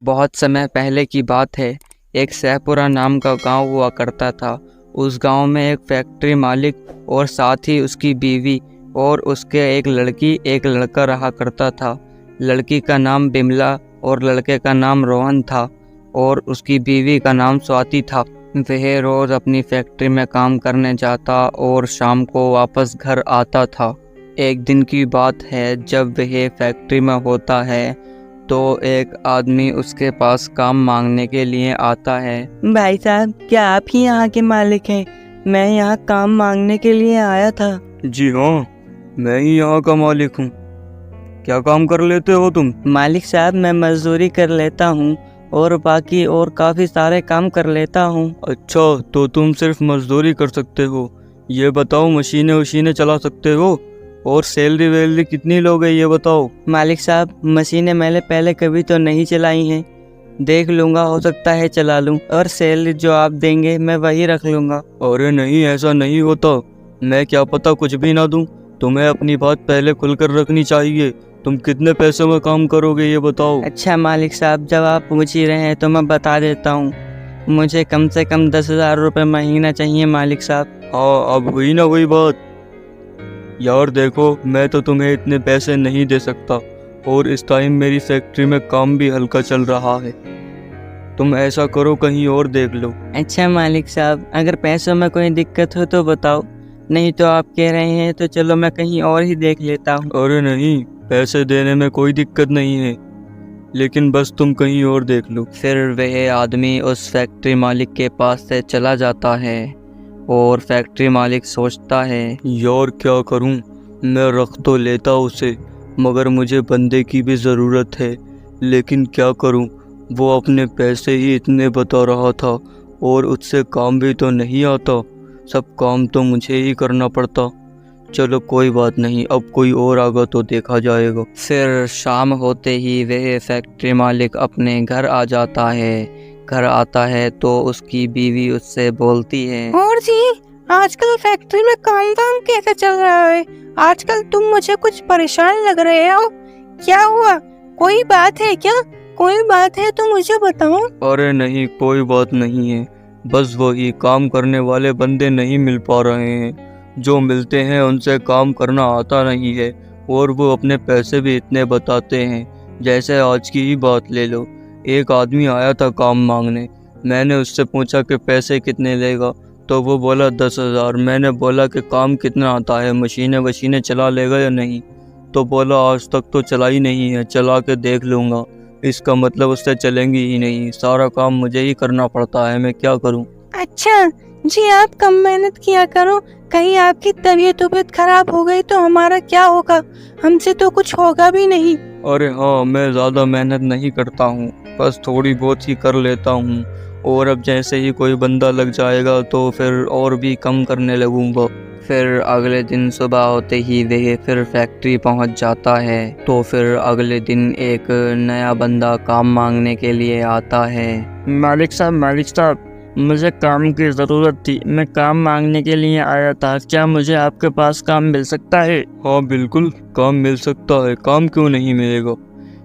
बहुत समय पहले की बात है। एक सैफपुरा नाम का गांव हुआ करता था। उस गांव में एक फैक्ट्री मालिक और साथ ही उसकी बीवी और उसके एक लड़की एक लड़का रहा करता था। लड़की का नाम बिमला और लड़के का नाम रोहन था और उसकी बीवी का नाम स्वाति था। वह रोज़ अपनी फैक्ट्री में काम करने जाता और शाम को वापस घर आता था। एक दिन की बात है, जब वह फैक्ट्री में होता है तो एक आदमी उसके पास काम मांगने के लिए आता है। भाई साहब, क्या आप ही यहाँ के मालिक हैं? मैं यहाँ काम मांगने के लिए आया था। जी हाँ, मैं ही यहाँ का मालिक हूँ। क्या काम कर लेते हो तुम? मालिक साहब, मैं मजदूरी कर लेता हूँ और बाकी और काफ़ी सारे काम कर लेता हूँ। अच्छा, तो तुम सिर्फ मजदूरी कर सकते हो। ये बताओ, मशीनें वशीनें चला सकते हो? और सैलरी वैलरी कितनी लोगे ये बताओ? मालिक साहब, मशीनें मैंने पहले कभी तो नहीं चलाई हैं। देख लूँगा, हो सकता है चला लूँ, और सैलरी जो आप देंगे मैं वही रख लूँगा। अरे नहीं, ऐसा नहीं होता। मैं क्या पता कुछ भी ना दूँ। तुम्हें अपनी बात पहले खुलकर रखनी चाहिए। तुम कितने पैसों में काम करोगे ये बताओ? अच्छा मालिक साहब, जब आप पूछ ही रहे हैं तो मैं बता देता हूँ। मुझे कम से कम 10,000 रुपये महीना चाहिए मालिक साहब। हाँ, अब हुई ना वही बात। यार देखो, मैं तो तुम्हें इतने पैसे नहीं दे सकता और इस टाइम मेरी फैक्ट्री में काम भी हल्का चल रहा है। तुम ऐसा करो, कहीं और देख लो। अच्छा मालिक साहब, अगर पैसों में कोई दिक्कत हो तो बताओ, नहीं तो आप कह रहे हैं तो चलो मैं कहीं और ही देख लेता हूँ। अरे नहीं, पैसे देने में कोई दिक्कत नहीं है, लेकिन बस तुम कहीं और देख लो। फिर वह आदमी उस फैक्ट्री मालिक के पास से चला जाता है और फैक्ट्री मालिक सोचता है, यार क्या करूं, मैं रख तो लेता उसे, मगर मुझे बंदे की भी ज़रूरत है। लेकिन क्या करूं, वो अपने पैसे ही इतने बता रहा था और उससे काम भी तो नहीं आता। सब काम तो मुझे ही करना पड़ता। चलो कोई बात नहीं, अब कोई और आगा तो देखा जाएगा। फिर शाम होते ही वह फैक्ट्री मालिक अपने घर आ जाता है। घर आता है तो उसकी बीवी उससे बोलती है, और जी, आजकल फैक्ट्री में काम धाम कैसे चल रहा है? आजकल तुम मुझे कुछ परेशान लग रहे हो। क्या हुआ? कोई बात है क्या? कोई बात है तो मुझे बताओ। अरे नहीं, कोई बात नहीं है, बस वही काम करने वाले बंदे नहीं मिल पा रहे हैं। जो मिलते हैं उनसे काम करना आता नहीं है और वो अपने पैसे भी इतने बताते हैं। जैसे आज की ही बात ले लो, एक आदमी आया था काम मांगने। मैंने उससे पूछा कि पैसे कितने लेगा, तो वो बोला 10,000। मैंने बोला कि काम कितना आता है, मशीनें वशीनें चला लेगा या नहीं? तो बोला आज तक तो चला ही नहीं है, चला के देख लूँगा। इसका मतलब उससे चलेंगी ही नहीं, सारा काम मुझे ही करना पड़ता है, मैं क्या करूँ? अच्छा जी, आप कम मेहनत किया करो। कहीं आपकी तबीयत खराब हो गई तो हमारा क्या होगा? हमसे तो कुछ होगा भी नहीं। अरे हाँ, मैं ज़्यादा मेहनत नहीं करता हूँ, बस थोड़ी बहुत ही कर लेता हूँ। और अब जैसे ही कोई बंदा लग जाएगा तो फिर और भी कम करने लगूँगा। फिर अगले दिन सुबह होते ही वह फिर फैक्ट्री पहुँच जाता है। तो फिर अगले दिन एक नया बंदा काम मांगने के लिए आता है। मालिक साहब, मुझे काम की ज़रूरत थी। मैं काम मांगने के लिए आया था। क्या मुझे आपके पास काम मिल सकता है? हाँ बिल्कुल, काम मिल सकता है। काम क्यों नहीं मिलेगा?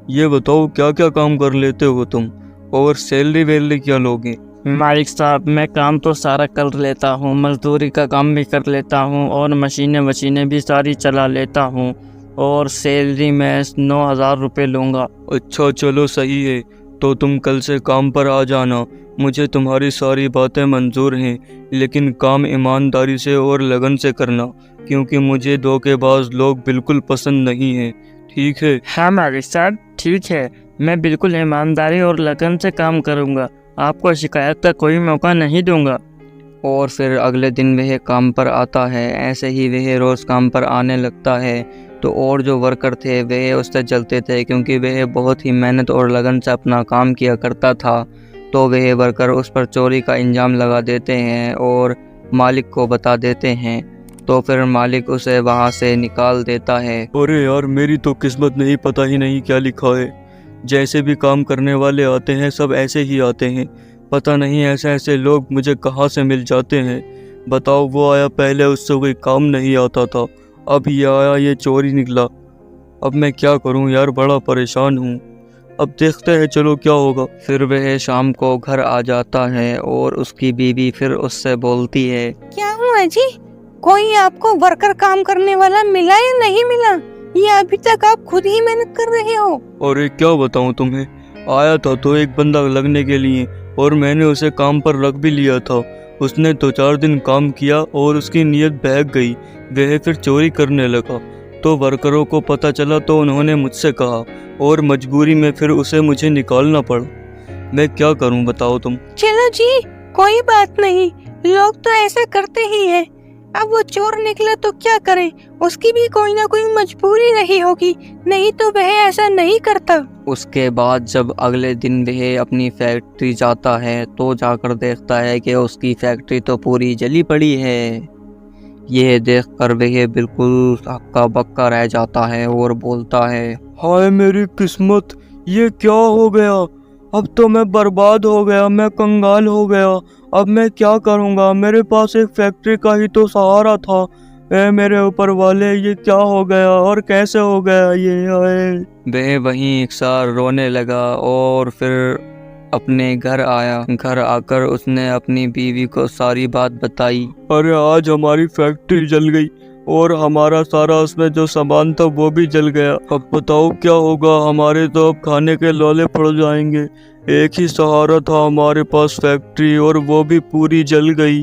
ये बताओ क्या क्या काम कर लेते हो तुम, और सैलरी वैलरी क्या लोगे? मालिक साहब, मैं काम तो सारा कर लेता हूँ। मजदूरी का काम भी कर लेता हूँ और मशीनें वशीनें भी सारी चला लेता हूँ, और सैलरी मैं 9,000 रुपये लूँगा। अच्छा चलो सही है, तो तुम कल से काम पर आ जाना। मुझे तुम्हारी सारी बातें मंजूर हैं, लेकिन काम ईमानदारी से और लगन से करना, क्योंकि मुझे धोखेबाज लोग बिल्कुल पसंद नहीं हैं। ठीक है? हाँ मालिक साहब, ठीक है। मैं बिल्कुल ईमानदारी और लगन से काम करूँगा। आपको शिकायत का कोई मौका नहीं दूँगा। और फिर अगले दिन वह काम पर आता है। ऐसे ही वह रोज़ काम पर आने लगता है। तो और जो वर्कर थे वह उससे जलते थे, क्योंकि वह बहुत ही मेहनत और लगन से अपना काम किया करता था। तो वह वर्कर उस पर चोरी का इल्ज़ाम लगा देते हैं और मालिक को बता देते हैं। तो फिर मालिक उसे वहाँ से निकाल देता है। अरे यार, मेरी तो किस्मत नहीं, पता ही नहीं क्या लिखा है। जैसे भी काम करने वाले आते हैं सब ऐसे ही आते हैं। पता नहीं ऐसे ऐसे लोग मुझे कहाँ से मिल जाते हैं। बताओ, वो आया पहले, उससे कोई काम नहीं आता था, अब ये आया, ये चोरी निकला। अब मैं क्या करूं यार, बड़ा परेशान हूं। अब देखते हैं चलो क्या होगा। फिर वह शाम को घर आ जाता है और उसकी बीवी फिर उससे बोलती है, क्या हुआ जी, कोई आपको वर्कर काम करने वाला मिला या नहीं मिला? ये अभी तक आप खुद ही मेहनत कर रहे हो? और क्या बताऊं तुम्हें, आया था तो एक बंदा लगने के लिए और मैंने उसे काम पर रख भी लिया था। उसने 2-4 दिन काम किया और उसकी नीयत बहक गई, वह फिर चोरी करने लगा। तो वर्करों को पता चला तो उन्होंने मुझसे कहा और मजबूरी में फिर उसे मुझे निकालना पड़ा। मैं क्या करूं बताओ तुम। चलो जी, कोई बात नहीं, लोग तो ऐसा करते ही हैं। अब वो चोर निकला तो क्या करें, उसकी भी कोई ना कोई मजबूरी रही होगी, नहीं तो वह ऐसा नहीं करता। उसके बाद जब अगले दिन वह अपनी फैक्ट्री जाता है तो जाकर देखता है कि उसकी फैक्ट्री तो पूरी जली पड़ी है। यह देखकर वह बिल्कुल हक्का बक्का रह जाता है और बोलता है, हाय मेरी किस्मत, ये क्या हो गया, अब तो मैं बर्बाद हो गया, मैं कंगाल हो गया, अब मैं क्या करूँगा, मेरे पास एक फैक्ट्री का ही तो सहारा था। ए मेरे ऊपर वाले, ये क्या हो गया और कैसे हो गया ये। वह वहीं एक सार रोने लगा और फिर अपने घर आया। घर आकर उसने अपनी बीवी को सारी बात बताई। अरे आज हमारी फैक्ट्री जल गई और हमारा सारा उसमें जो सामान था वो भी जल गया। अब बताओ क्या होगा, हमारे तो अब खाने के लौले पड़ जाएंगे। एक ही सहारा था हमारे पास, फैक्ट्री, और वो भी पूरी जल गई।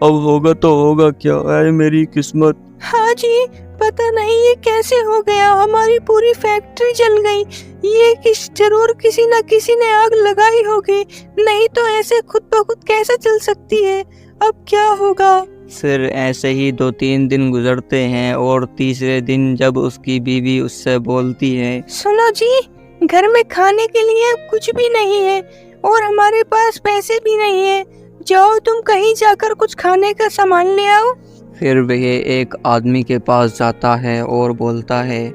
अब होगा तो होगा क्या, है मेरी किस्मत। हाँ जी, पता नहीं ये कैसे हो गया, हमारी पूरी फैक्ट्री जल गई। ये जरूर किसी न किसी ने आग लगाई होगी, नहीं तो ऐसे खुद ब खुद कैसे चल सकती है। अब क्या होगा। फिर ऐसे ही 2-3 दिन गुजरते हैं और तीसरे दिन जब उसकी बीवी उससे बोलती है, सुनो जी, घर में खाने के लिए कुछ भी नहीं है और हमारे पास पैसे भी नहीं है, जाओ तुम कहीं जाकर कुछ खाने का सामान ले आओ। फिर वह एक आदमी के पास जाता है और बोलता है,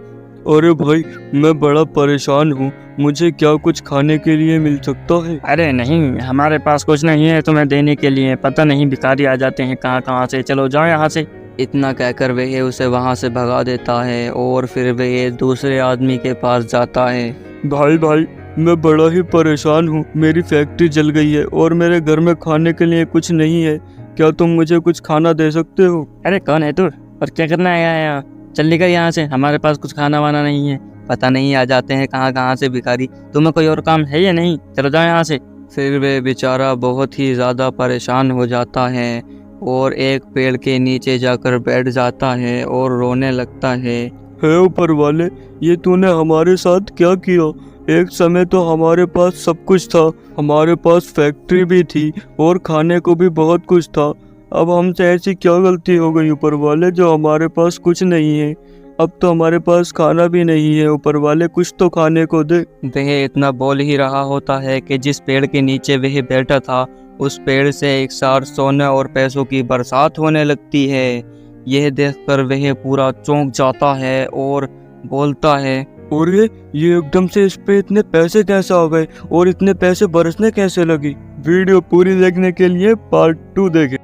अरे भाई मैं बड़ा परेशान हूँ, मुझे क्या कुछ खाने के लिए मिल सकता है? अरे नहीं, हमारे पास कुछ नहीं है तुम्हें देने के लिए, पता नहीं भिखारी आ जाते हैं कहाँ कहाँ से, चलो जाओ यहाँ से। इतना कहकर वह उसे वहाँ से भगा देता है और फिर वह दूसरे आदमी के पास जाता है। भाई मैं बड़ा ही परेशान हूँ, मेरी फैक्ट्री जल गई है और मेरे घर में खाने के लिए कुछ नहीं है, क्या तुम मुझे कुछ खाना दे सकते हो? अरे कौन है तू और क्या करना है यहाँ, चल निकल यहाँ से, हमारे पास कुछ खाना वाना नहीं है। पता नहीं आ जाते हैं कहाँ कहाँ से भिखारी, तुम्हें कोई और काम है या नहीं, चलो जाओ यहाँ से। फिर वे बेचारा बहुत ही ज़्यादा परेशान हो जाता है और एक पेड़ के नीचे जाकर बैठ जाता है और रोने लगता है। हे ऊपर वाले, ये तूने हमारे साथ क्या किया? एक समय तो हमारे पास सब कुछ था, हमारे पास फैक्ट्री भी थी और खाने को भी बहुत कुछ था। अब हमसे ऐसी क्या गलती हो गई ऊपर वाले, जो हमारे पास कुछ नहीं है? अब तो हमारे पास खाना भी नहीं है, ऊपर वाले कुछ तो खाने को दे। वह इतना बोल ही रहा होता है कि जिस पेड़ के नीचे वह बैठा था उस पेड़ से एक सार सोने और पैसों की बरसात होने लगती है। यह देखकर वह पूरा चौंक जाता है और बोलता है, और ये एकदम से इस पे इतने पैसे कैसे आ गए और इतने पैसे बरसने कैसे लगी? वीडियो पूरी देखने के लिए पार्ट 2 देखें।